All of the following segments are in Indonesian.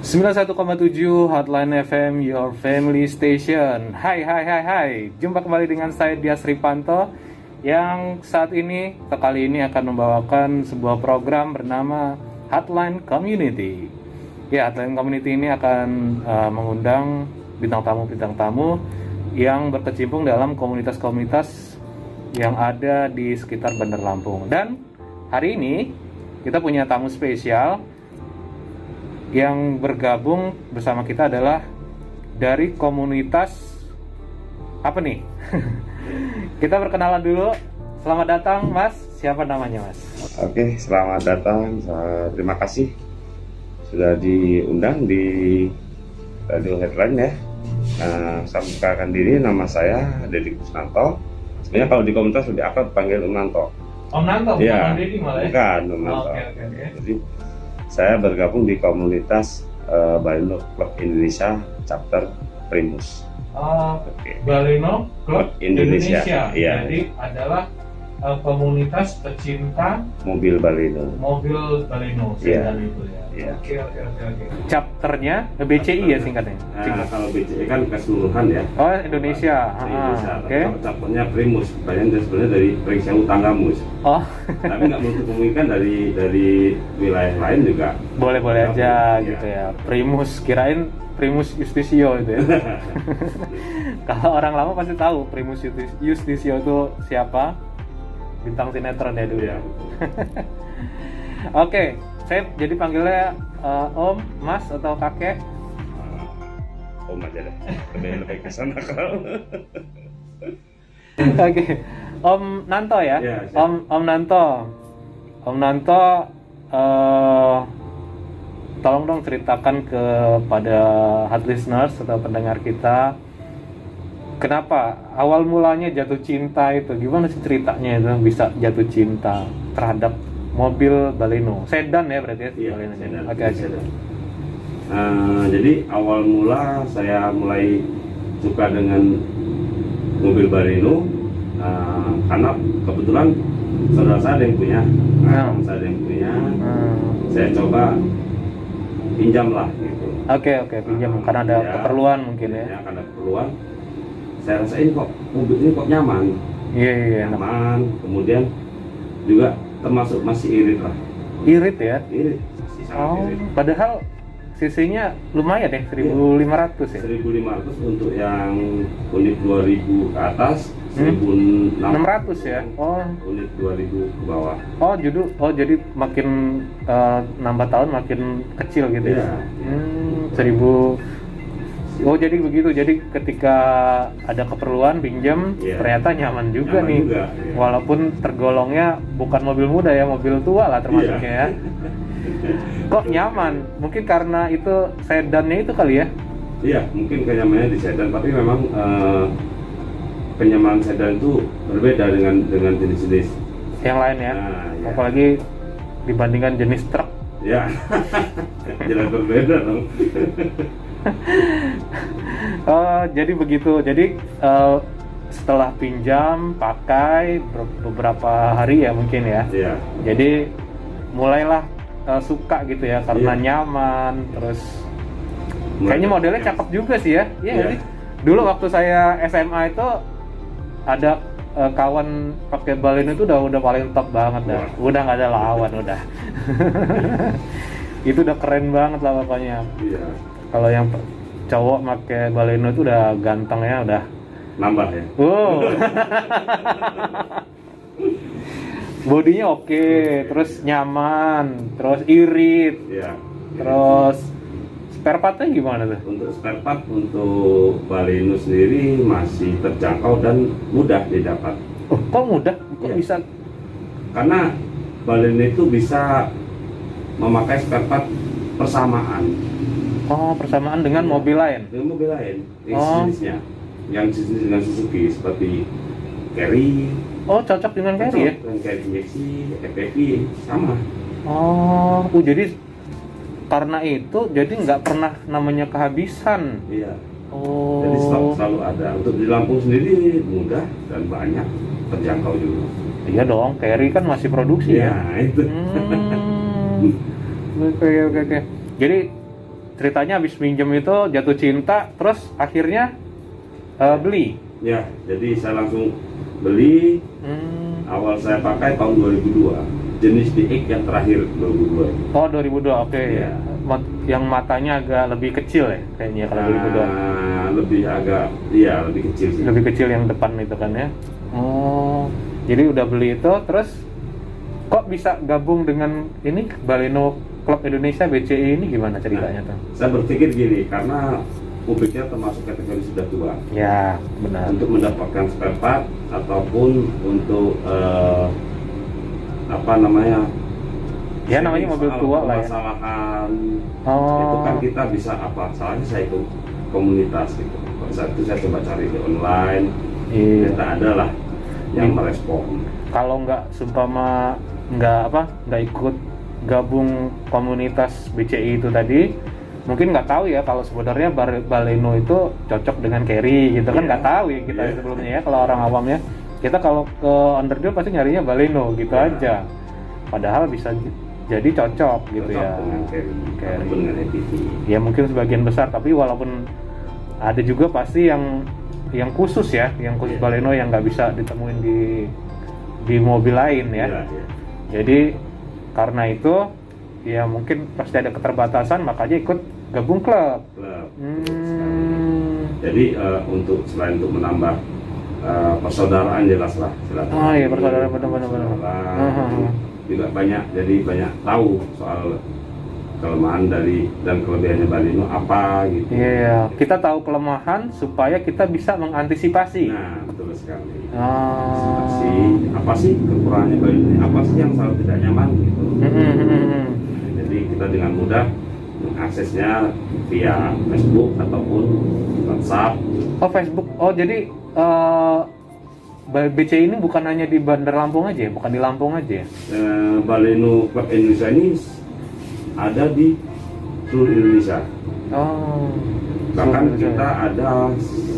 91,7 Hotline FM, your family station. Hai. Jumpa kembali dengan saya Dias Ripanto yang saat ini atau kali ini akan membawakan sebuah program bernama Hotline Community. Ya, Hotline Community ini akan mengundang bintang tamu yang berkecimpung dalam komunitas-komunitas yang ada di sekitar Bandar Lampung. Dan hari ini kita punya tamu spesial yang bergabung bersama kita adalah dari komunitas apa nih? Kita perkenalan dulu. Selamat datang, Mas. Siapa namanya, Mas? Oke, selamat datang. Terima kasih sudah diundang di Radio Headline ya. Saya memperkenalkan diri, nama saya Deddy Kusnanto. Sebenarnya kalau di komunitas lebih akrab panggil Om Nanto. Om Nanto, ya, bukan Deddy malah ya? Bukan, Om Nanto. Oke. Jadi saya bergabung di komunitas Baleno Club Indonesia Chapter Primus. Baleno Club Indonesia. Iya. Jadi adalah komunitas pecinta mobil Baleno. Sedan itu ya. Iya. Oke. Chapternya BCI ya singkatnya. Kalau BCI kan keseluruhan ya. Oh, Indonesia. Oke. Chapternya Primus, banyak sebenarnya dari Primus Tanggamus. Oh. Tapi nggak menutup kemungkinan dari wilayah lain juga. Boleh aja gitu ya. Primus, kirain Primus Justisio itu ya. Kalau orang lama pasti tahu Primus Justisio itu siapa? Bintang sinetron ya dulu ya. Oke, saya jadi panggilnya Om, Mas atau kakek? Om aja deh. Lebih ke sana kalau. Oke. Om Nanto ya? Ya, Om Nanto. Om Nanto tolong dong ceritakan kepada hot listeners atau pendengar kita, kenapa awal mulanya jatuh cinta itu, gimana sih ceritanya itu bisa jatuh cinta terhadap mobil Baleno sedan ya berarti ya? Iya, Baleno. sedan. Oke. Jadi awal mula saya mulai suka dengan mobil Baleno karena kebetulan saudara saya ada yang punya, saya coba pinjam lah gitu. Oke, pinjam karena ada keperluan mungkin ya. Karena keperluan. Saya rasain kok mobil ini kok nyaman. Iya. Nyaman. Kemudian juga termasuk masih irit lah. Irit ya? Irit. Irit. Padahal cc-nya lumayan deh, 1.500 ya? 1.500 untuk yang unit 2.000 ke atas, 1.600 ya? Oh. Unit 2.000 ke bawah. Jadi makin nambah tahun makin kecil gitu ya? 1.000. Oh, jadi begitu. Jadi ketika ada keperluan pinjam, ternyata nyaman juga nih. Juga, Walaupun tergolongnya bukan mobil muda ya, mobil tua lah termasuknya ya. Kok nyaman? Mungkin karena itu sedannya itu kali ya? Iya, mungkin kenyamanannya di sedan, tapi memang kenyamanan sedan itu berbeda dengan jenis-jenis yang lain ya. Ya. Apalagi dibandingkan jenis truk. Ya, jelas berbeda dong. Jadi begitu. Jadi setelah pinjam, pakai beberapa hari ya mungkin ya. Iya. Jadi mulailah suka gitu ya karena nyaman, terus kayaknya modelnya cakep juga sih ya. Iya. Dulu waktu saya SMA itu ada kawan pakai Baleno itu udah paling top banget dah. Udah nggak ada lawan udah. Itu udah keren banget lah pokoknya. Iya. Kalau yang cowok pakai Baleno itu udah ganteng ya, udah nambah ya. Bodinya oke, terus nyaman, terus irit. Iya. Terus spare partnya gimana tuh? Untuk spare part untuk Baleno sendiri masih terjangkau dan mudah didapat. Oh, kok mudah? Kok bisa? Karena Baleno itu bisa memakai spare part persamaan. Oh, persamaan dengan mobil lain? Dengan mobil lain, jenisnya. Yang jenis dengan Suzuki seperti Carry. Oh, cocok dengan Carry ya? Dengan Carry injeksi, FPV sama. Oh, jadi karena itu jadi nggak pernah namanya kehabisan. Iya. Oh. Jadi selalu ada. Untuk di Lampung sendiri mudah dan banyak, terjangkau juga. Iya dong, Carry kan masih produksi ya. Itu. Oke. Jadi ceritanya habis minjem itu jatuh cinta, terus akhirnya beli. Ya, jadi saya langsung beli. Awal saya pakai tahun 2002, jenis DX yang terakhir 2002. Oh 2002, oke. Iya. Yang matanya agak lebih kecil ya kayaknya kalau 2002. Lebih agak, iya lebih kecil sih. Lebih kecil yang depan itu kan ya. Oh, jadi udah beli itu, terus kok bisa gabung dengan ini Baleno Club Indonesia BCI ini, gimana ceritanya tuh? Saya berpikir gini, karena mobilnya termasuk kategori sudah tua. Ya, benar. Untuk mendapatkan spare part ataupun untuk apa namanya? Ya namanya mobil tua lah ya. Permasalahan Oh. itu kan kita bisa apa? Salahnya saya ikut komunitas gitu. Pada saat itu saya coba cari di online, Iya. ternyata ada lah yang merespon. Kalau nggak sumpama nggak ikut gabung komunitas BCI itu tadi, mungkin nggak tahu ya kalau sebenarnya Baleno itu cocok dengan carry gitu kan, Iya. nggak tahu ya kita Iya. sebelumnya ya, kalau orang awamnya kita kalau ke underdeal pasti nyarinya Baleno gitu Iya. aja, padahal bisa jadi cocok gitu Cocok ya. dengan carry, Carry. ataupun dengan ATV. Ya mungkin sebagian besar, tapi walaupun ada juga pasti yang khusus ya, yang khusus Iya. Baleno yang nggak bisa ditemuin di mobil lain ya. Iya, iya. Jadi karena itu ya mungkin pasti ada keterbatasan, makanya ikut gabung klub. Klub. Hmm. Jadi selain untuk menambah persaudaraan jelas lah. Oh iya, persaudaraan, benar-benar. Persaudaraan, juga banyak tahu soal kelemahan dan kelebihannya Baleno apa gitu. Iya, kita tahu kelemahan supaya kita bisa mengantisipasi. Nah, betul sekali. Oh. Apa sih kekurangannya Baleno ini? Apa sih yang selalu tidak nyaman gitu? Jadi kita dengan mudah mengaksesnya via Facebook ataupun WhatsApp. Oh Facebook. Oh jadi BCI ini bukan hanya di Bandar Lampung aja ya? Bukan di Lampung aja ya? Baleno Club Indonesia ini ada di seluruh Indonesia. Oh. Bahkan kita ada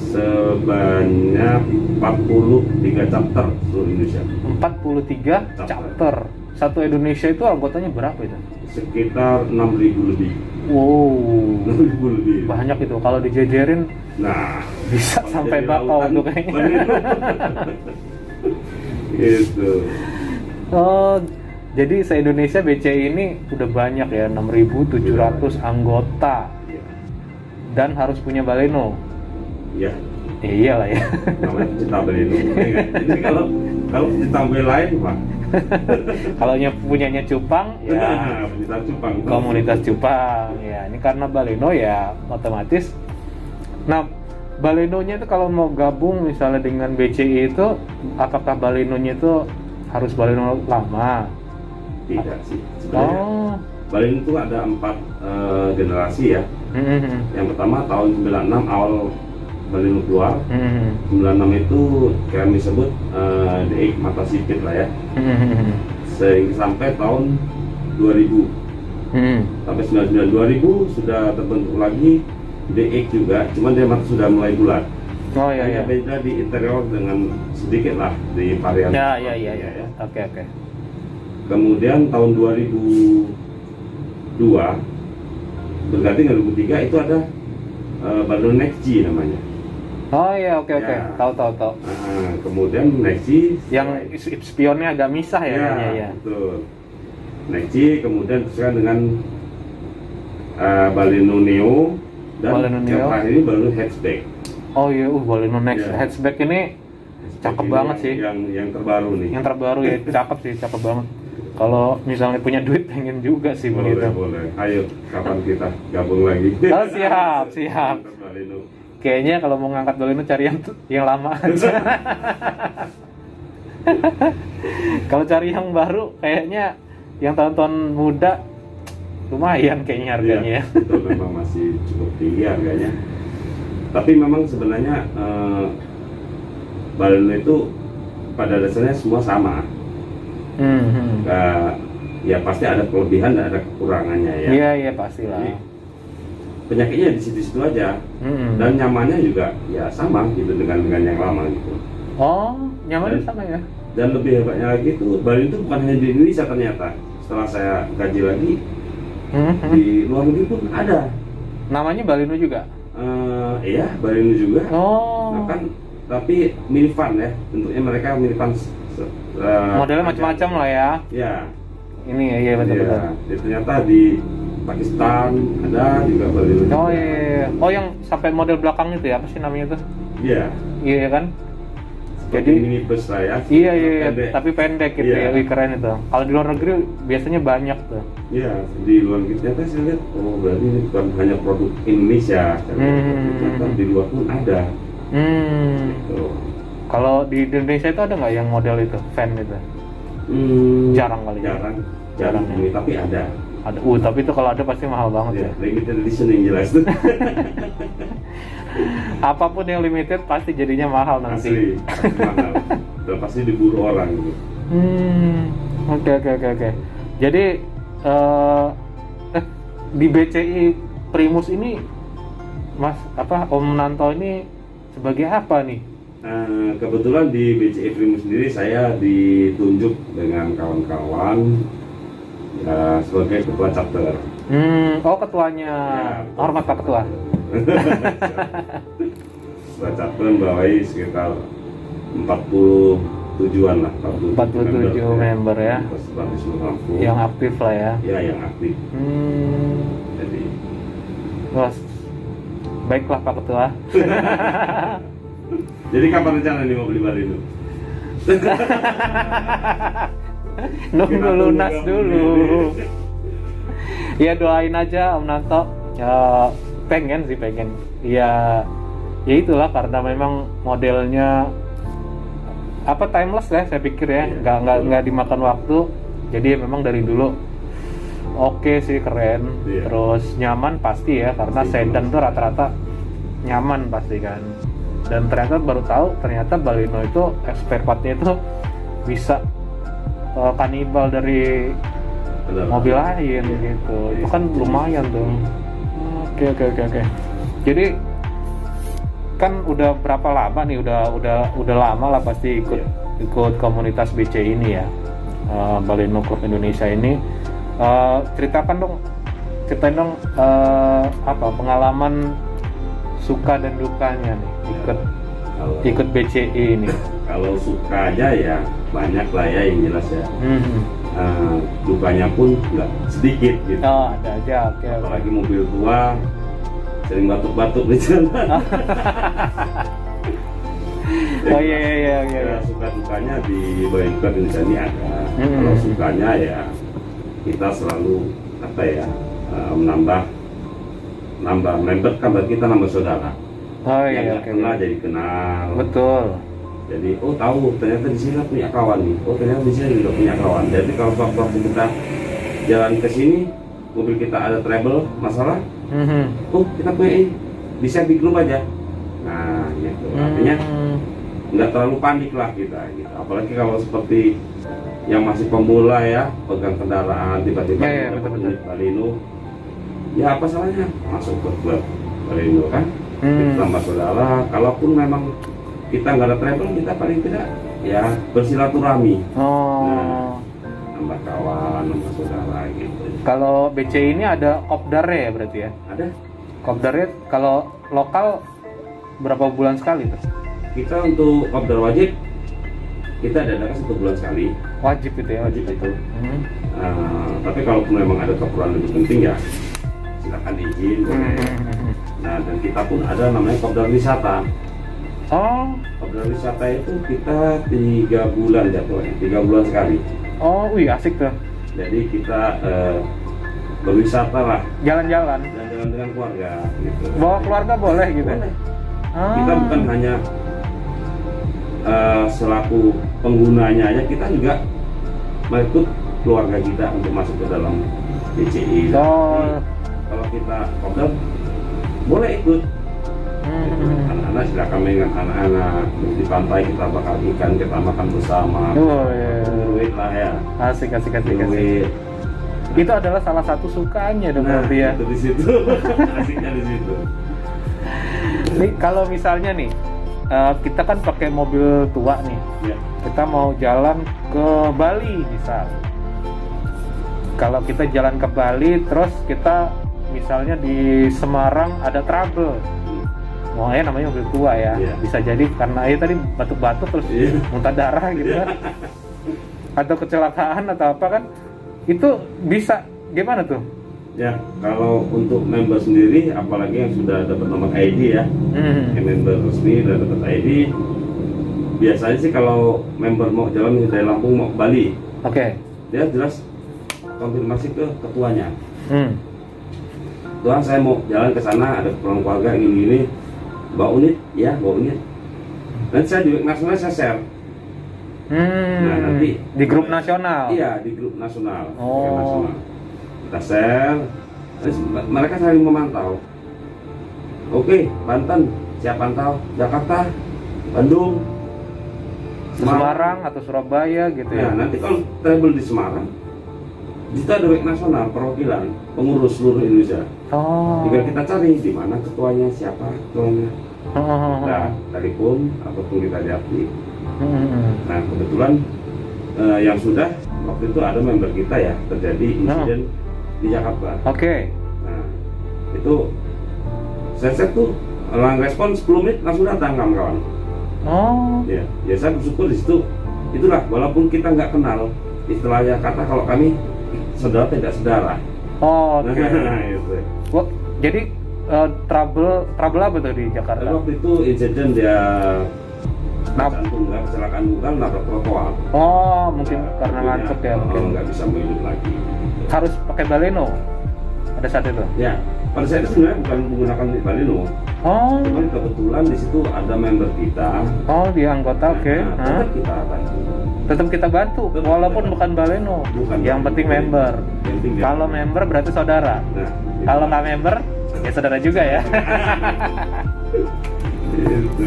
sebanyak 43 chapter seluruh Indonesia. 43 chapter. Satu Indonesia itu anggotanya berapa itu? Sekitar 6.000 lebih. Wow. 6.000 lebih. Banyak itu. Kalau dijejerin Nah, bisa sampai bakau tuh kayaknya. Gitu. Oh, jadi se-Indonesia BCI ini udah banyak ya, 6.700 anggota. Iya. Dan harus punya Baleno. Iya. Iyalah ya. Namanya cinta Baleno. Jadi kalau cinta mobil lain, Pak. Kalau punyanya Cupang ya Pencinta Cupang. komunitas Cupang. Ya, ini karena Baleno ya otomatis. Nah, Balenonya itu kalau mau gabung misalnya dengan BCI itu, apakah Balenonya itu harus Baleno lama? Tidak sih. Sebenarnya Oh. Baleno itu ada 4 generasi ya. Yang pertama tahun 96 awal Baleno keluar. 96 itu kami sebut DX mata sipit lah ya. Sehingga sampai tahun 2000. Sampai 99 2000 sudah terbentuk lagi DX juga, cuman dia sudah mulai bulat. Oh iya iya. Hanya beda di interior dengan sedikit lah di varian. Ya ya ya ya. ya. Oke oke. Kemudian tahun 2002 berganti dengan 2003 itu ada Baleno Next G namanya. Oh iya oke oke. Ya. Tahu. Kemudian Next G Yang spionnya agak misah ya kayaknya ya. Betul. Next G kemudian teruskan dengan Baleno Neo dan Baleno yang Neo. terakhir ini Baleno Hatchback. Oh iya, Baleno Next Ya. Hatchback ini cakep Ini banget sih. Yang terbaru nih. Yang terbaru ya, cakep banget. Kalau misalnya punya duit pengen juga sih Boleh, begitu. boleh. Ayo, kapan kita gabung lagi? Oh siap. Baleno. Kayaknya kalau mau ngangkat Baleno cari yang lama aja. Kalau cari yang baru kayaknya yang tahun-tahun muda lumayan kayaknya harganya ya. Itu memang masih cukup tinggi harganya. Tapi memang sebenarnya Baleno itu pada dasarnya semua sama. Ya pasti ada kelebihan dan ada kekurangannya ya. Iya pastilah. Jadi, penyakitnya di situ-situ aja. Dan nyamannya juga ya sama gitu dengan yang lama gitu. Oh, nyamannya sama ya? Dan lebih hebatnya lagi itu Baleno itu bukan hanya di Indonesia ternyata. Setelah saya kaji lagi di luar negeri pun ada. Namanya Baleno juga? Iya, Baleno juga. Oh. Nah, kan tapi minivan ya, bentuknya mereka minivan. Modelnya macam-macam lah ya. Ya. Ini ya, betul-betul. Ya, jadi ternyata di Pakistan ada juga Baleno. Oh iya. Oh, yang sampai model belakang itu ya, apa sih namanya tuh? Iya. Iya kan? Jadi Jadi minibus lah ya. iya, Pendek. tapi pendek gitu Iya. ya, wih keren itu. Kalau di luar negeri biasanya banyak tuh. Iya, di luar negeri ternyata saya lihat, oh berarti ini bukan hanya produk Indonesia, ternyata di luar pun ada. Gitu. Kalau di Indonesia itu ada nggak yang model itu, van itu? Jarang kali ya? Jarang Jarang ya? tapi ada. Ada. Tapi itu kalau ada pasti mahal banget ya. Limited edition yang jelas tuh. Apapun yang limited pasti jadinya mahal nanti. Asli mahal. Dan pasti diburu orang gitu. Oke. Jadi di BCI Primus ini, Mas Om Nanto ini sebagai apa nih? Kebetulan di BCI Primus sendiri saya ditunjuk dengan kawan-kawan ya, sebagai ketua chapter. Ketuanya. Ya, Hormat Pak Ketua. Ketua chapter membawahi sekitar 47-an lah, 47 member ya. Yang aktif lah ya. Ya, yang aktif. Jadi, Bos, baiklah Pak Ketua. jadi kapan rencana nih mau beli Baleno? Nunggu lunas dulu. Ya doain aja Om Nanto. Ya, pengen. Ya itulah karena memang modelnya timeless ya, saya pikir ya, nggak dimakan waktu. Jadi memang dari dulu oke sih, keren. Terus nyaman pasti ya, karena sedan tuh rata-rata nyaman pasti kan. Dan ternyata baru tahu ternyata Baleno itu spare part-nya itu bisa kanibal dari mobil lain gitu. Itu kan lumayan tuh. Oke. Jadi kan udah berapa lama nih? Udah lama lah pasti ikut komunitas BC ini ya. Baleno Club Indonesia ini. Ceritain dong pengalaman suka dan dukanya nih ikut BCI ini. Kalau sukanya ya banyak lah ya yang jelas ya. Dukanya pun nggak sedikit gitu. Oh, ada aja. Oke. Apalagi mobil tua sering batuk-batuk di jalan. Oh iya. Ya, suka dukanya di Baleno Club Indonesia ini ada. Kalau sukanya ya kita selalu menambah member kan, berarti kita nambah saudara. Oh iya, yang kenal jadi kenal. Betul. Jadi tahu ternyata di sini punya kawan nih. Ternyata di sini juga punya kawan. Jadi kalau waktu kita jalan ke sini, mobil kita ada trouble, masalah, kita punya ini, bisa di grup aja. Nah, gitu. Artinya nggak terlalu panik lah kita. Gitu. Apalagi kalau seperti yang masih pemula ya, pegang kendaraan tiba-tiba dapat unit Baleno. Ya apa salahnya masuk ke klub Baleno kan? Kita tambah saudara. Kalaupun memang kita nggak ada travel, kita paling tidak ya bersilaturahmi. Nah, nambah kawan, nambah saudara gitu. Kalau BC ini ada kopdarnya ya berarti ya? Ada. Kopdarnya kalau lokal berapa bulan sekali tuh? Kita untuk kopdar wajib kita adakan 1 bulan sekali. Wajib itu ya? Wajib itu. Tapi kalaupun memang ada keperluan lebih penting ya silakan izin. Nah, dan kita pun ada namanya kopdar wisata. Kopdar wisata itu kita 3 bulan jadwalnya, 3 bulan sekali. Oh, wih asik tuh. Jadi kita berwisata lah. Jalan-jalan dengan keluarga gitu. Bawa keluarga boleh gitu? Boleh. Kita bukan hanya selaku penggunanya aja, kita juga mengikut keluarga kita untuk masuk ke dalam BCI. Kalau kita kopdar boleh ikut. Anak-anak silakan dengan anak-anak di pantai, kita bakar ikan, kita makan bersama. Duit lah ya. Asik. Itu adalah salah satu sukanya dong berarti ya. Itu di situ. Asiknya di situ. Nih kalau misalnya nih kita kan pakai mobil tua nih. Ya. Kita mau jalan ke Bali misal. Kalau kita jalan ke Bali terus kita misalnya di Semarang ada trouble, namanya mobil tua ya, Iya. bisa jadi karena tadi batuk-batuk terus Iya. muntah darah gitu kan, atau kecelakaan atau apa kan, itu bisa gimana tuh? Ya, kalau untuk member sendiri, apalagi yang sudah dapat nomor ID ya, yang member resmi sudah dapat ID, biasanya sih kalau member mau jalan dari Lampung mau ke Bali, Oke. dia jelas konfirmasi ke ketuanya. Hmm. Tuhan, saya mau jalan ke sana, ada keperluan keluarga ini, bawa unit, ya bawa unit. Nanti saya di nasional saya share. Nah, nanti Di grup nasional. Iya, di grup nasional. Oh. Grup nasional. Kita share, terus mereka saling memantau. Oke, Banten, siap pantau. Jakarta, Bandung, Semarang atau Surabaya gitu ya. Nah, nanti kalau travel di Semarang, itu ada web nasional perwakilan pengurus seluruh Indonesia. Oh. Tinggal kita cari di mana ketuanya, siapa ketuanya. Nah, telepon ataupun kita lihat. Nah, kebetulan yang sudah waktu itu ada member kita ya terjadi insiden di Jakarta. Oke. Nah, itu saya tuh respon 10 menit langsung datang kawan-kawan. Oh. Ya saya bersyukur di situ. Itulah, walaupun kita nggak kenal, istilahnya kata kalau kami saudara tidak saudara. Oh, oke. Nah, itu. Wah, jadi trouble apa tuh di Jakarta? Tapi waktu itu insiden dia Nab- kecelakaan tunggal nabrak trotoar. Oh, mungkin karena akhirnya, ngantuk ya mungkin. nggak bisa menghidup lagi. Harus pakai baleno pada saat itu. Ya, pada saat itu sebenarnya bukan menggunakan baleno. Oh. Cuman kebetulan di situ ada member kita. Oh, dia anggota, oke. Nah, Hah? tetap kita bantu. Tetap kita bantu, Tetap walaupun kita bukan baleno. Bukan Yang baleno. penting member. Yang penting dia. Kalau member berarti saudara. Nah, Kalau nggak member, ya saudara juga ya. gitu.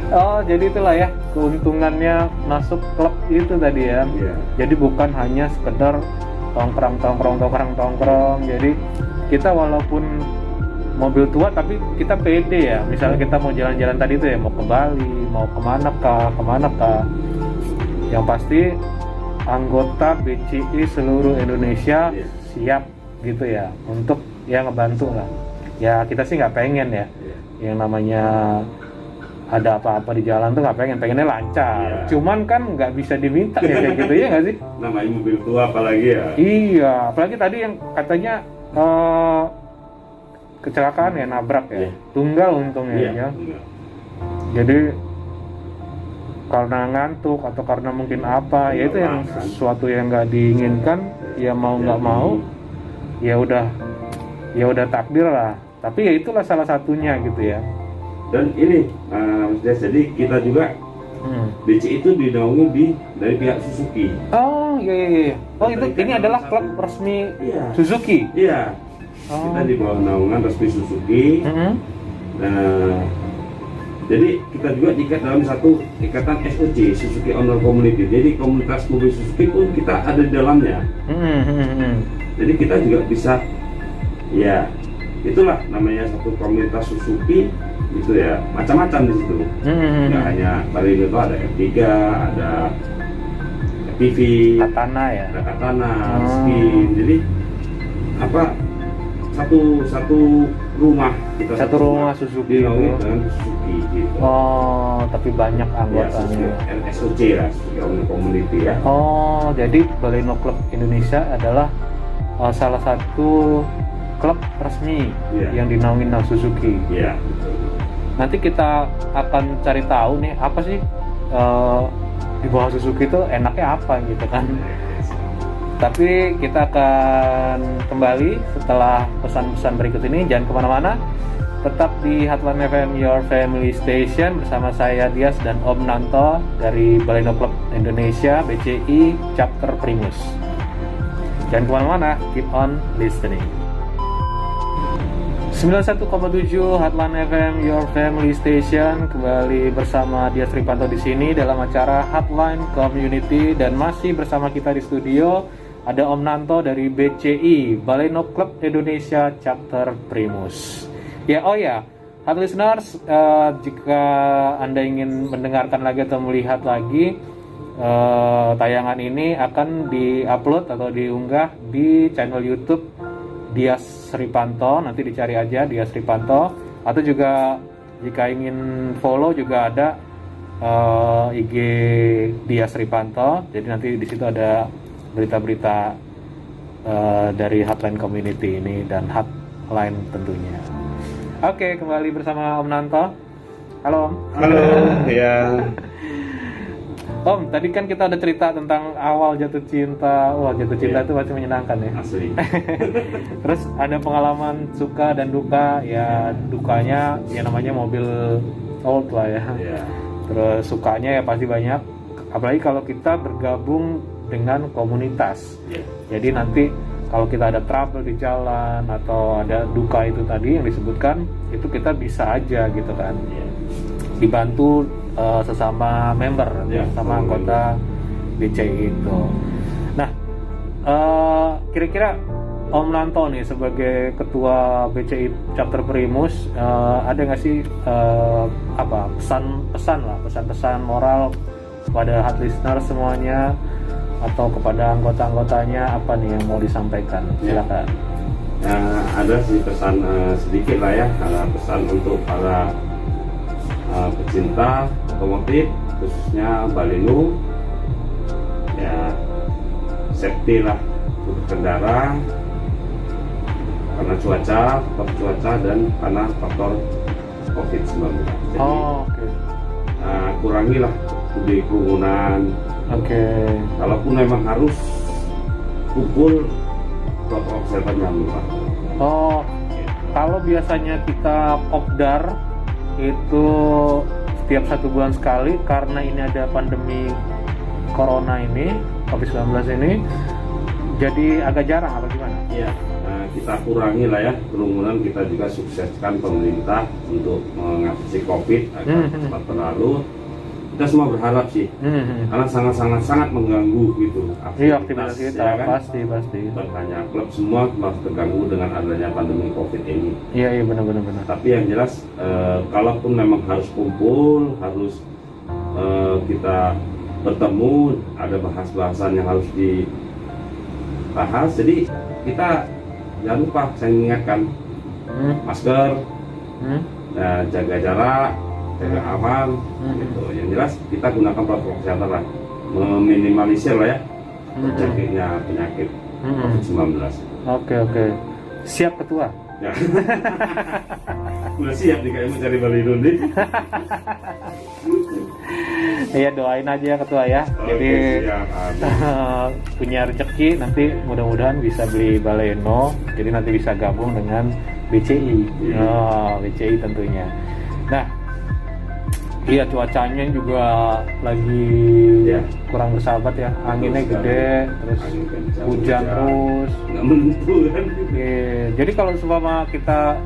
Oh, jadi itulah ya keuntungannya masuk klub itu tadi ya. Iya. Jadi bukan hanya sekedar tongkrong. Jadi kita walaupun mobil tua tapi kita pede ya. Misalnya kita mau jalan-jalan tadi itu ya, mau ke Bali, mau kemana kah. Yang pasti anggota BCI seluruh Indonesia Iya. siap gitu ya untuk ya ngebantu lah. Ya kita sih nggak pengen ya Iya. yang namanya ada apa-apa di jalan tuh nggak pengennya lancar. Iya. Cuman kan nggak bisa diminta ya kayak gitu ya nggak sih? Namanya mobil tua apalagi ya. Iya, apalagi tadi yang katanya kecelakaan ya, nabrak ya, Iya. tunggal untungnya Iya. ya. Enggak. Jadi karena ngantuk atau karena mungkin apa, ya itu yang Kelelahan. sesuatu yang nggak diinginkan, ya mau nggak Jadi, mau, ya udah takdir lah. Tapi ya itulah salah satunya gitu ya. Dan ini, Mas Des, jadi kita juga BC itu dinaungi dari pihak Suzuki. Oh iya. Oh itu ini adalah klub resmi Iya. Suzuki. Iya. Oh. Kita di bawah naungan resmi Suzuki. Mm-hmm. Nah, jadi kita juga diikat dalam satu ikatan SOC, Suzuki Owner Community. Jadi komunitas mobil Suzuki pun kita ada di dalamnya. Mm-hmm. Jadi kita juga bisa, ya itulah namanya satu komunitas Suzuki itu ya, macam-macam di situ. Mm-hmm. Nggak hanya Bali itu ada F3, ada FPV, Katana ya. ada Katana, Oh. Skin. Jadi apa, satu rumah kita Satu rumah Suzuki dinaungi itu. dengan Suzuki gitu. Oh, tapi banyak Ya, Suzuki anggotanya. SOC lah, Suzuki Owner Community ya. Oh, jadi Baleno Club Indonesia adalah salah satu klub resmi Iya. yang dinaungin oleh Suzuki. Iya. Nanti kita akan cari tahu nih apa sih di bawah Suzuki itu enaknya apa gitu kan. Tapi kita akan kembali setelah pesan-pesan berikut ini. Jangan kemana-mana, tetap di Hotline FM Your Family Station bersama saya Dias dan Om Nanto dari Baleno Club Indonesia BCI Chapter Primus. Jangan kemana-mana, keep on listening. 91,7 Hotline FM Your Family Station, kembali bersama Dias Ripanto di sini dalam acara Hotline Community, dan masih bersama kita di studio ada Om Nanto dari BCI Baleno Club Indonesia Chapter Primus. Ya, oh ya, hot listeners, jika Anda ingin mendengarkan lagi atau melihat lagi tayangan ini akan diupload atau diunggah di channel YouTube Dias Ripanto, nanti dicari aja Dias Ripanto, atau juga jika ingin follow juga ada IG Dias Ripanto. Jadi nanti di situ ada berita-berita dari Hotline Community ini dan Hotline tentunya. Oke, kembali bersama Om Nanto. Halo Om. Halo, ya. Om, tadi kan kita ada cerita tentang awal jatuh cinta. Wah, jatuh cinta itu pasti menyenangkan ya. Asli. Terus ada pengalaman suka dan duka. Ya, dukanya ya namanya mobil old lah ya. Ya. Terus sukanya ya pasti banyak. Apalagi kalau kita bergabung dengan komunitas. Ya. Jadi nanti kalau kita ada trouble di jalan atau ada duka itu tadi yang disebutkan, itu kita bisa aja gitu kan. Ya. Dibantu sesama member, Ya, sama anggota BCI itu. Nah, kira-kira Om Nanto nih sebagai ketua BCI chapter Primus, ada nggak sih pesan-pesan moral kepada hard listener semuanya atau kepada anggota-anggotanya, apa nih yang mau disampaikan? Silakan. Ada sih pesan sedikit lah ya, ada pesan untuk para pecinta otomotif, khususnya Baleno, ya safety lah untuk kendara karena faktor cuaca dan karena faktor COVID-19. Jadi Oke. kurangilah di kerumunan. Kalaupun memang harus kumpul, protokol kesehatan jangan lupa. Kalau biasanya kita kopdar itu setiap 1 bulan sekali, karena ini ada pandemi corona ini, COVID-19 ini, jadi agak jarang apa gimana? Iya, kita kurangi lah ya kerumunan. Kita juga sukseskan pemerintah untuk mengatasi COVID agar cepat berlalu. Kita semua berharap sih, karena sangat mengganggu gitu Aktivitas kita ya kan? pasti. Bukan hanya klub, semua masih terganggu dengan adanya pandemi COVID ini. Iya benar. Tapi yang jelas, kalaupun memang harus kumpul, harus kita bertemu, ada bahas-bahasan yang harus dibahas. Jadi kita jangan lupa, saya mengingatkan, masker, jaga jarak, jaga aman, gitu. Yang jelas kita gunakan protokol kesehatan lah, meminimalisir lah ya terjadinya penyakit COVID-19. Oke. Siap ketua. Ya. Udah siap nih kayaknya mencari Baleno nih. Iya, doain aja ya ketua ya. Jadi siap, punya rezeki nanti mudah-mudahan bisa beli Baleno. Jadi nanti bisa gabung dengan BCI. BCI tentunya. Nah, iya, cuacanya juga lagi kurang bersahabat ya, anginnya gede, terus hujan terus, nggak menentu kan. Jadi kalau seumpama kita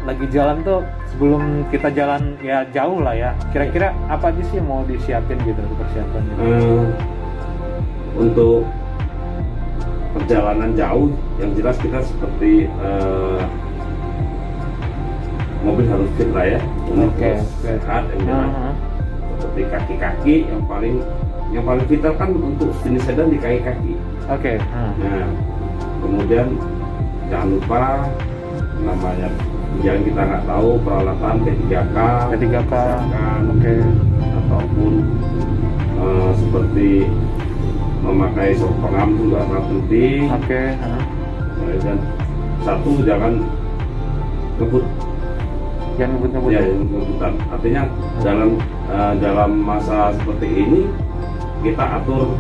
lagi jalan tuh, sebelum kita jalan ya jauh lah ya, kira-kira apa aja sih yang mau disiapin gitu persiapan? Untuk perjalanan jauh, yang jelas kita seperti mobil harus fit lah ya, sehat, seperti kaki-kaki yang paling vital kan untuk jenis sedan di kaki-kaki. Nah, kemudian jangan lupa namanya yang kita nggak tahu, peralatan P3K, ataupun seperti memakai sok pengam juga sangat penting. Dan satu, jangan ngebut. Jangan ngebut-ngebut. Ya, ngebutan. Artinya dalam masa seperti ini kita atur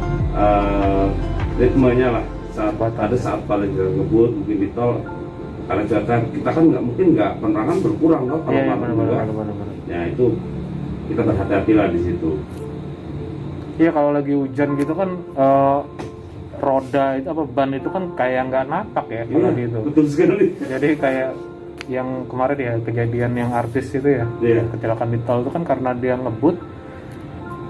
ritmenya lah. Saat paling ngebut, mungkin di tol, karena cuaca kita kan nggak penerangan berkurang loh kalau benar. Ya itu kita berhati-hati lah di situ. Iya, kalau lagi hujan gitu kan roda itu ban itu kan kayak nggak napak ya kalau gitu. Betul sekali. Jadi kayak yang kemarin ya, kejadian yang artis itu ya, kecelakaan di tol itu kan karena dia ngebut,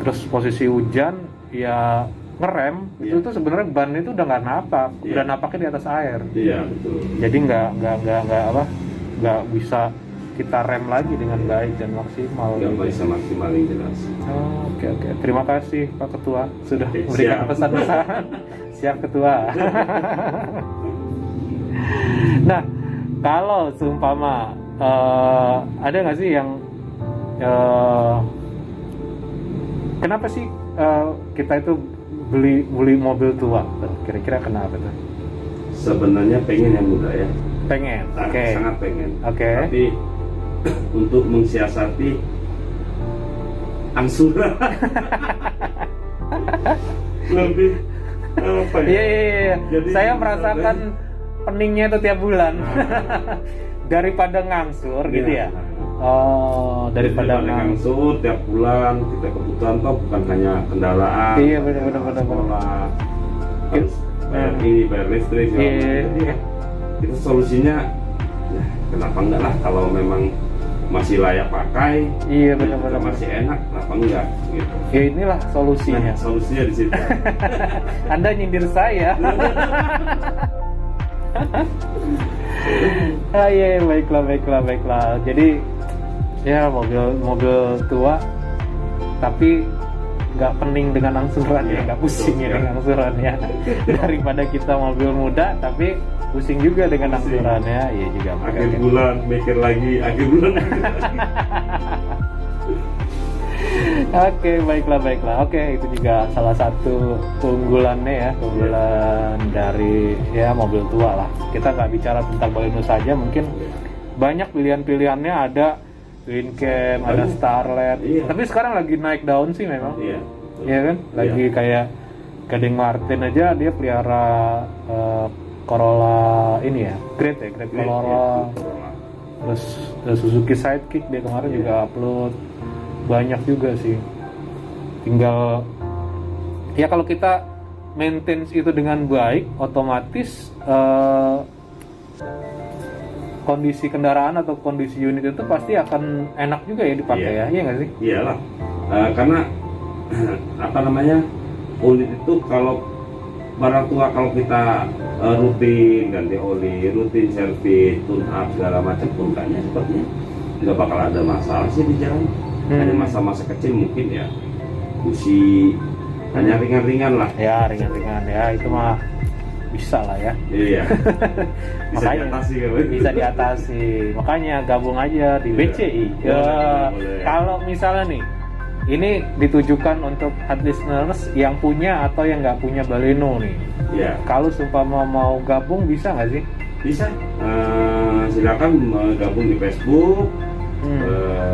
terus posisi hujan, ya ngerem, itu tuh sebenarnya ban itu udah nggak napak, udah napaknya di atas air. Iya, betul. Jadi nggak bisa kita rem lagi dengan baik dan maksimal. Nggak bisa maksimal yang jelas. Oke. Terima kasih Pak Ketua sudah memberikan pesan-pesan. Siap Ketua. Nah, kalau seumpama ada nggak sih yang kenapa sih kita itu beli mobil tua? Kira-kira kenapa tuh? Sebenarnya pengen yang muda ya. Pengen. Oke. Sangat pengen. Oke. Tapi untuk mensiasati angsuran lebih apa ya? Iya. Jadi Saya merasakan peningnya itu tiap bulan. Nah. Daripada ngangsur gitu ya. Nah. Oh, daripada ngangsur tiap bulan kita kebutuhan toh bukan hanya kendaraan. Iya, benar. Sekolah, harus bayar ini, bayar listrik. Iya. Jadi ya, itu solusinya ya, kenapa enggak lah kalau memang masih layak pakai. Iya, benar. Masih enak, kenapa enggak gitu. Ya inilah solusinya. Nah, solusinya di situ. Anda nyindir saya. Iya, baiklah. Jadi ya mobil tua tapi nggak pening dengan angsuran ya, nggak pusing ya dengan angsurannya. Daripada kita mobil muda tapi pusing juga dengan angsurannya, iya juga. Akhir bulan mikir lagi, akhir bulan. Oke, baiklah. Oke, itu juga salah satu keunggulannya ya, keunggulan dari ya mobil tua lah. Kita nggak bicara tentang Baleno saja, mungkin banyak pilihan-pilihannya, ada Twin Cam, ada Starlet. Iya. Tapi sekarang lagi naik daun sih memang. Iya. Iya kan? Lagi kayak Gading Martin aja dia pelihara Corolla ini ya, Great Corolla. Terus Suzuki Sidekick dia kemarin juga upload. Banyak juga sih. Tinggal ya kalau kita maintain itu dengan baik, otomatis kondisi kendaraan atau kondisi unit itu pasti akan enak juga ya dipakai ya, iya nggak sih? Iyalah, karena apa namanya, unit itu kalau barang tua kalau kita rutin ganti oli, rutin servis, tune up segala macam pun kayaknya sepertinya nggak bakal ada masalah sih di jalan. Hanya masa-masa kecil mungkin ya busi, hanya ringan-ringan lah. Ya ringan-ringan ya, itu mah bisa lah ya. Iya. Bisa Makanya, diatasi kan? Bisa diatasi. Makanya gabung aja di BCI. Ya, boleh. kalau misalnya nih, ini ditujukan untuk hard listeners yang punya atau yang nggak punya Baleno nih. Iya. Kalau sumpama mau gabung bisa nggak sih? Bisa. Silakan gabung di Facebook,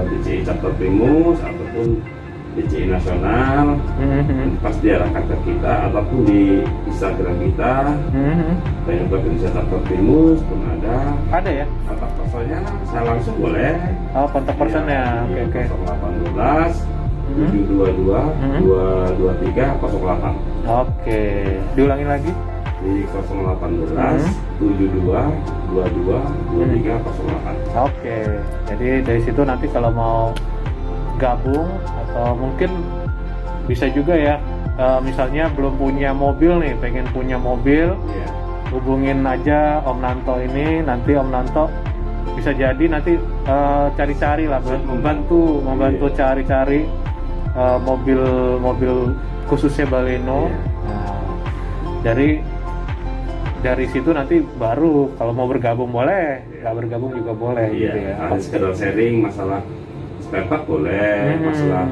BCI Chapter Primus ataupun BCI Nasional. Pas diarahkan ke kita ataupun di Instagram kita. Facebook Indonesia Chapter Primus pun ada. Ada ya? Kontak personnya saya langsung boleh. Oh, kontak personnya. Ya, Oke. 0812 722 223 08. Oke. Diulangin lagi? Di 0812 72 22 23 08. Oke. Jadi dari situ nanti kalau mau gabung atau mungkin bisa juga ya, misalnya belum punya mobil nih, pengen punya mobil, Iya. hubungin aja Om Nanto ini, nanti Om Nanto bisa jadi nanti cari-cari lah, membantu Iya. cari-cari mobil khususnya Baleno. Iya. Nah, dari situ nanti baru kalau mau bergabung boleh, nggak bergabung juga boleh gitu ya. Ada sekedar sharing masalah spare part boleh, masalah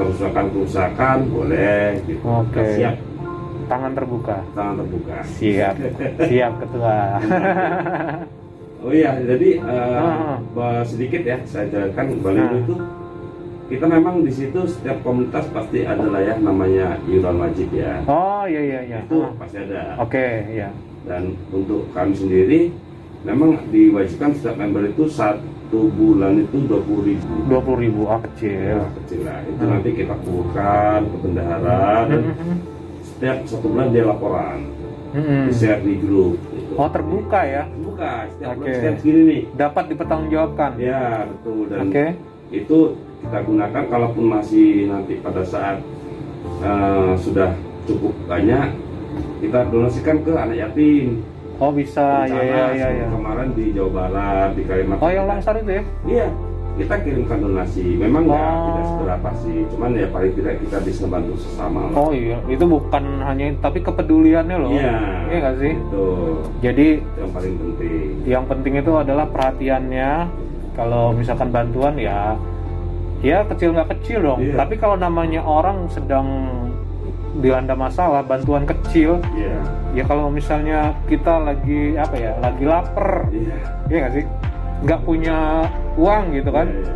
kerusakan boleh gitu. Oke. Kita siap, Tangan terbuka. Siap ketua. Oh iya, jadi sedikit ya saya jelaskan, Baleno itu kita memang di situ setiap komunitas pasti ada lah ya namanya iuran wajib ya. Oh iya. Itu pasti ada. Oke, ya. Dan untuk kami sendiri memang diwajibkan setiap member itu 1 bulan itu 20.000. 20.000, kecil. Ya, kecil lah. Itu nanti kita kumpulkan ke bendahara dan setiap 1 bulan dia laporan. Di share di grup gitu. Oh, terbuka ya? Terbuka, setiap bulan Oke. setiap segini nih. Dapat dipertanggungjawabkan. Ya, betul. Dan Oke. itu kita gunakan kalaupun masih nanti pada saat sudah cukup banyak, kita donasikan ke anak yatim. Oh bisa, Bencana ya. kemarin di Jawa Barat, di Kalimantan. Oh yang longsor itu ya? Iya, kita kirimkan donasi. Memang nggak Oh. tidak seberapa sih, cuman ya paling tidak kita bisa bantu sesama lah. Oh iya, itu bukan hanya tapi kepeduliannya loh. Iya. Iya nggak sih? Itu Jadi yang paling penting. yang penting itu adalah perhatiannya. Kalau misalkan bantuan ya kecil nggak kecil dong. Iya. Tapi kalau namanya orang sedang dilanda masalah, bantuan kecil, Iya. ya kalau misalnya kita lagi lagi lapar, Iya. iya nggak sih, nggak punya uang gitu kan, Iya.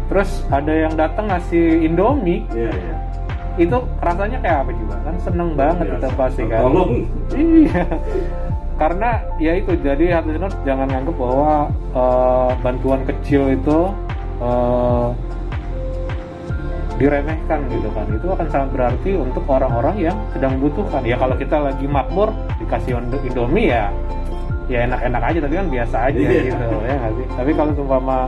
terus ada yang datang ngasih Indomie, Iya. Iya. itu rasanya kayak apa juga kan, seneng banget Biasa. kita pasti kan. Tolong. Iya, karena ya itu, jadi hati-hati jangan nganggep bahwa bantuan kecil itu diremehkan gitu kan. Itu akan sangat berarti untuk orang-orang yang sedang membutuhkan. Ya kalau kita lagi makmur dikasih Indomie ya enak-enak aja, tapi kan biasa aja Iya. gitu ya nggak sih. Tapi kalau umpama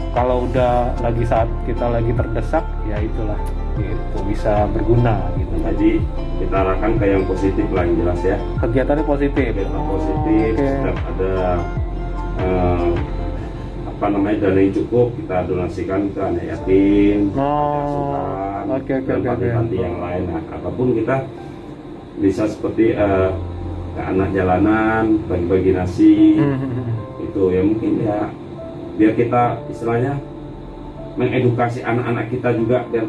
kalau udah lagi saat kita lagi terdesak, ya itulah gitu, bisa berguna gitu kan. Jadi kita arahkan ke yang positif lah yang jelas ya. Kegiatannya positif. Kegiatan positif, Oke. setiap ada dana yang cukup kita donasikan ke anak yatim, Oh, asuhan, oke. dan panti-panti yang lain. Nah, apapun kita bisa seperti ke anak jalanan, bagi-bagi nasi, itu ya mungkin ya biar kita istilahnya mengedukasi anak-anak kita juga biar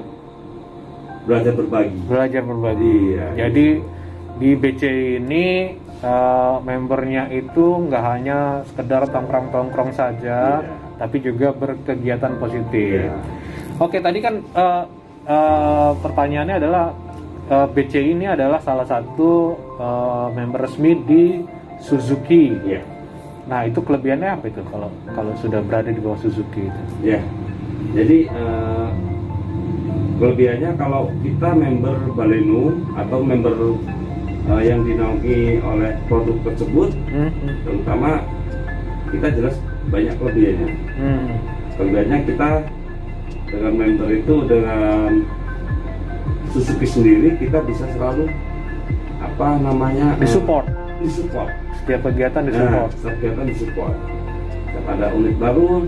belajar berbagi. Belajar berbagi. Iya. Jadi di BC ini membernya itu nggak hanya sekedar tongkrong-tongkrong saja, Iya. tapi juga berkegiatan positif. Iya. Oke, tadi kan pertanyaannya adalah BC ini adalah salah satu member resmi di Suzuki. Iya. Nah, itu kelebihannya apa itu kalau sudah berada di bawah Suzuki itu? Ya, jadi kelebihannya kalau kita member Baleno atau member yang dinaungi oleh produk tersebut, terutama kita jelas banyak kelebihannya. Kelebihannya kita dengan member itu, dengan Suzuki sendiri kita bisa selalu Disupport. disupport. Setiap kegiatan disupport. Setiap kegiatan disupport. Setiap ada unit baru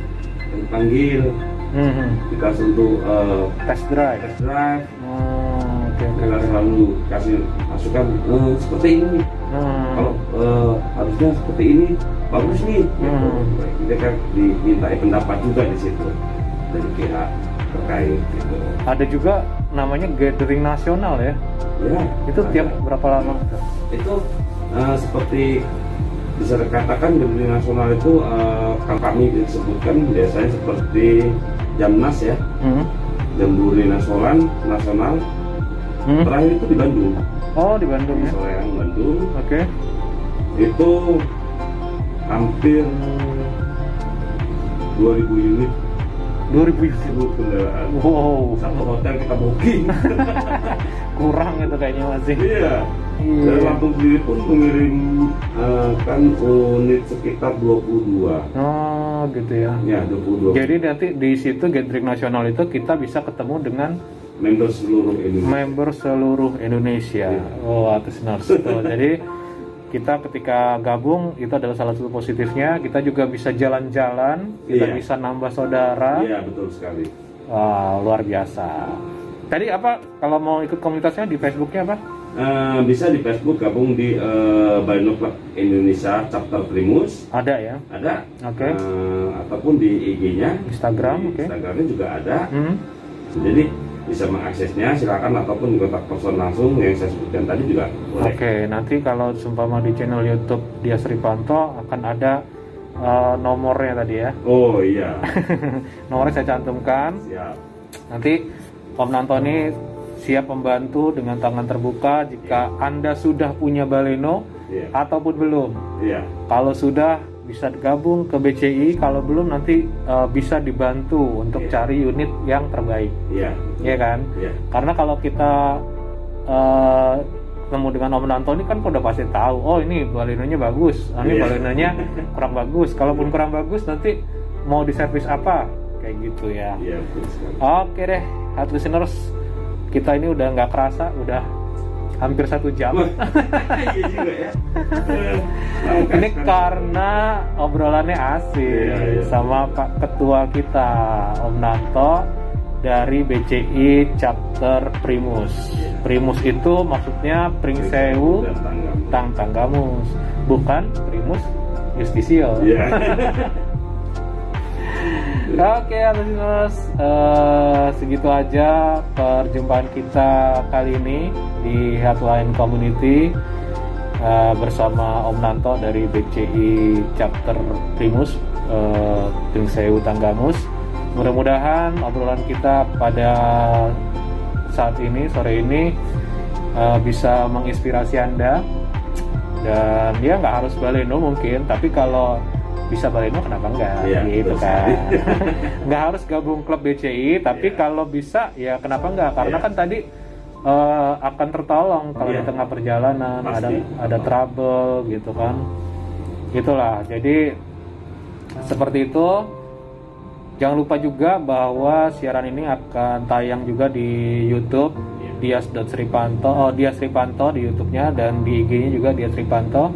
dipanggil, kita sentuh Test drive. test drive, Oke. kita selalu kasih masukan seperti ini. Kalau harusnya seperti ini bagus nih. Gitu. Kita kan dimintai pendapat juga di situ dari pihak terkait. Gitu. Ada juga namanya gathering nasional ya. Ya, Itu tiap ada. berapa lama? Itu seperti bisa dikatakan gathering nasional itu kalau kami disebutkan biasanya seperti Jamnas ya, Jambore nasional. Terakhir itu di Bandung. Oh, di Bandung Di ya. Soreang, Bandung. Oke. Itu hampir 2000 unit 2000 unit. kendaraan. Wow, Satu hotel kita booking. kurang itu kayaknya masih. Iya. Iya. Dan Lampung sendiri pun mengirim kan unit sekitar 22. Oh, gitu ya. Ya, 22. Jadi nanti di situ gathering nasional itu kita bisa ketemu dengan Member seluruh Indonesia. member seluruh Indonesia. Iya. Oh, atas Tuh. Jadi kita ketika gabung itu adalah salah satu positifnya. Kita juga bisa jalan-jalan, kita Iya. bisa nambah saudara. Iya, betul sekali. Wah, luar biasa. Tadi apa kalau mau ikut komunitasnya di Facebooknya apa? Bisa di Facebook gabung di Baleno Club Indonesia Chapter Primus. Ada ya. Ada. Oke. Ataupun di IG-nya. Instagram, Di oke. Instagramnya juga ada. Hmm. Jadi bisa mengaksesnya, silakan, ataupun kontak person langsung yang saya sebutkan tadi juga boleh. Oke, nanti kalau seumpama di channel YouTube Dias Ripanto akan ada nomornya tadi ya. Oh iya, Nomornya saya cantumkan. siap. Nanti Om Nantoni siap membantu dengan tangan terbuka jika Anda sudah punya Baleno Iya, ataupun belum. iya, Kalau sudah bisa gabung ke BCI, kalau belum nanti bisa dibantu untuk Iya. cari unit yang terbaik. iya, Iya kan? iya, Karena kalau kita ketemu dengan Om Nantoni kan udah pasti tahu, oh ini balenonya bagus, ini Iya. balenonya kurang bagus. Kalaupun kurang bagus nanti mau diservis apa, kayak gitu ya. iya, betul sekali. Oke deh, hard listeners, kita ini udah nggak kerasa, udah hampir 1 jam. Iya juga ya. Ini karena obrolannya asik Iya. sama Pak Ketua kita, Om Nanto dari BCI Chapter Primus. Primus itu maksudnya Pringsewu Tanggamus, bukan Primus Justisio. Iya. Oke, listeners, segitu aja perjumpaan kita kali ini di Headline Community bersama Om Nanto dari BCI Chapter Primus Pringsewu Tanggamus. Mudah-mudahan obrolan kita pada saat ini, sore ini, bisa menginspirasi Anda. Dan ya nggak harus Baleno mungkin, tapi kalau bisa Baleno kenapa enggak, Iya, gitu betul kan. sekali. Nggak harus gabung klub BCI, tapi Iya. kalau bisa ya kenapa enggak, karena Iya. kan tadi akan tertolong kalau Iya. di tengah perjalanan Pasti. ada trouble gitu kan. Itulah, jadi seperti itu. Jangan lupa juga bahwa siaran ini akan tayang juga di YouTube Dias.Sripanto, Dias Sripanto di YouTube-nya, dan di IG-nya juga Dias Sripanto.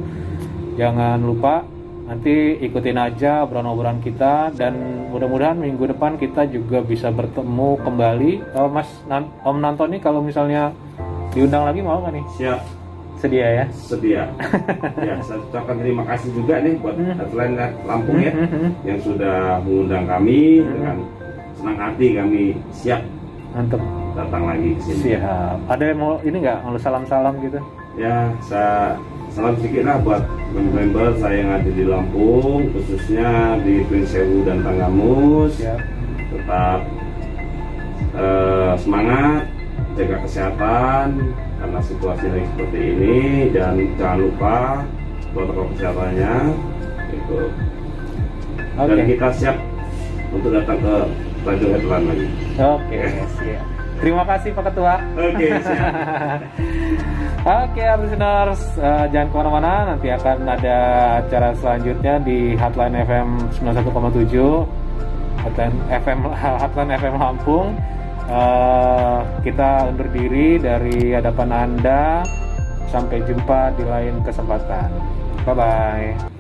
Jangan lupa nanti ikutin aja obrolan-obrolan kita, dan mudah-mudahan minggu depan kita juga bisa bertemu kembali. Om Nanto nih kalau misalnya diundang lagi mau nggak nih? Siap, Sedia ya? sedia. Ya, saya ucapkan terima kasih juga nih buat Headline Lampung ya, yang sudah mengundang kami. Dengan senang hati kami siap Mantep. datang lagi ke sini. Siap. Ada yang mau ini nggak? Mau salam-salam gitu? Ya, saya salam sedikit lah buat member saya yang ada di Lampung, khususnya di Pringsewu dan Tanggamus. Siap. Tetap semangat, jaga kesehatan karena situasi lagi seperti ini, dan jangan lupa protokol kesehatannya itu. Dan Oke. kita siap untuk datang ke Radio Headline lagi. Oke, siap. Terima kasih Pak Ketua. Oke, siap. Oke, listeners, jangan kemana-mana. Nanti akan ada acara selanjutnya di Headline FM 91,7, Headline FM Lampung. Kita undur diri dari hadapan Anda. Sampai jumpa di lain kesempatan. Bye-bye.